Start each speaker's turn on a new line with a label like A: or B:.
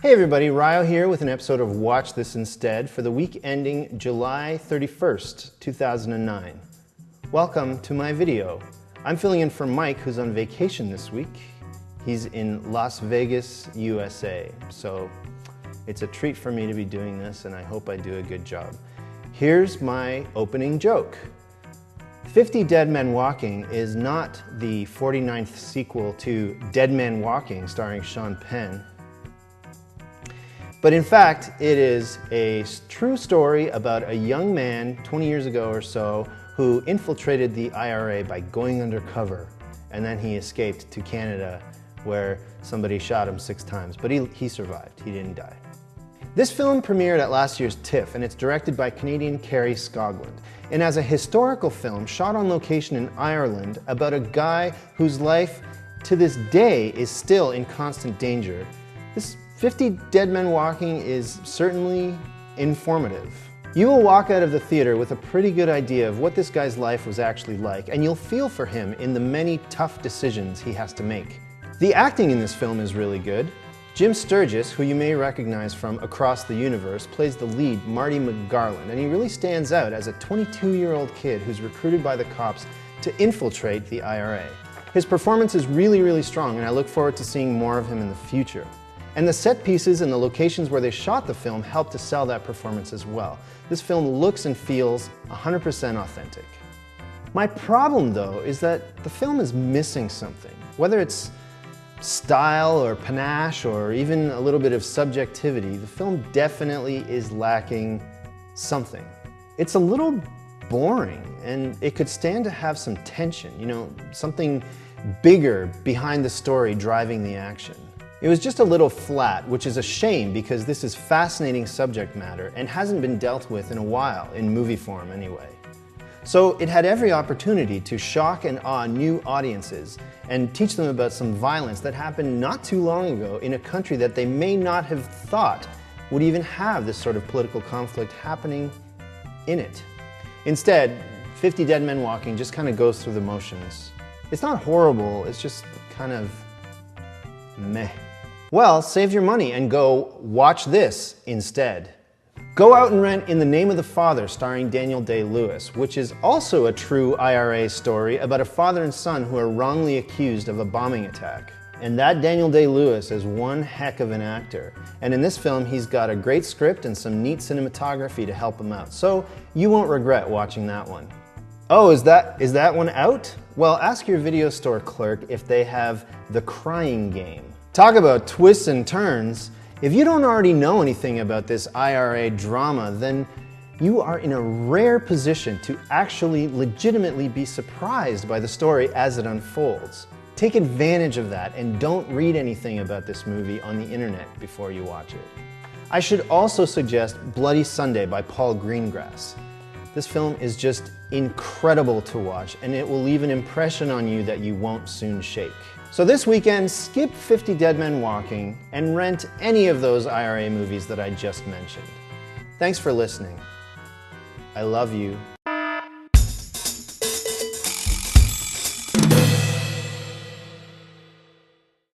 A: Hey everybody, Rajo here with an episode of Watch This Instead for the week ending July 31st, 2009. Welcome to my video. I'm filling in for Mike, who's on vacation this week. He's in Las Vegas, USA, so it's a treat for me to be doing this, and I hope I do a good job. Here's my opening joke. 50 Dead Men Walking is not the 49th sequel to Dead Men Walking starring Sean Penn. But in fact, it is a true story about a young man 20 years ago or so who infiltrated the IRA by going undercover, and then he escaped to Canada where somebody shot him 6 times, but he survived, he didn't die. This film premiered at last year's TIFF, and it's directed by Canadian Kerry Scogland. And as a historical film shot on location in Ireland about a guy whose life to this day is still in constant danger, this 50 Dead Men Walking is certainly informative. You will walk out of the theater with a pretty good idea of what this guy's life was actually like, and you'll feel for him in the many tough decisions he has to make. The acting in this film is really good. Jim Sturgis, who you may recognize from Across the Universe, plays the lead, Marty McGarland, and he really stands out as a 22-year-old kid who's recruited by the cops to infiltrate the IRA. His performance is really strong, and I look forward to seeing more of him in the future. And the set pieces and the locations where they shot the film help to sell that performance as well. This film looks and feels 100% authentic. My problem, though, is that the film is missing something. Whether it's style or panache or even a little bit of subjectivity, the film definitely is lacking something. It's a little boring, and it could stand to have some tension, something bigger behind the story driving the action. It was just a little flat, which is a shame because this is fascinating subject matter and hasn't been dealt with in a while, in movie form anyway. So it had every opportunity to shock and awe new audiences and teach them about some violence that happened not too long ago in a country that they may not have thought would even have this sort of political conflict happening in it. Instead, 50 Dead Men Walking just kind of goes through the motions. It's not horrible, it's just kind of meh. Well, save your money and go watch this instead. Go out and rent In the Name of the Father, starring Daniel Day-Lewis, which is also a true IRA story about a father and son who are wrongly accused of a bombing attack. And that Daniel Day-Lewis is one heck of an actor. And in this film, he's got a great script and some neat cinematography to help him out. So you won't regret watching that one. Oh, is that one out? Well, ask your video store clerk if they have The Crying Game. Talk about twists and turns. If you don't already know anything about this IRA drama, then you are in a rare position to actually legitimately be surprised by the story as it unfolds. Take advantage of that and don't read anything about this movie on the internet before you watch it. I should also suggest Bloody Sunday by Paul Greengrass. This film is just incredible to watch, and it will leave an impression on you that you won't soon shake. So this weekend, skip 50 Dead Men Walking and rent any of those IRA movies that I just mentioned. Thanks for listening. I love you.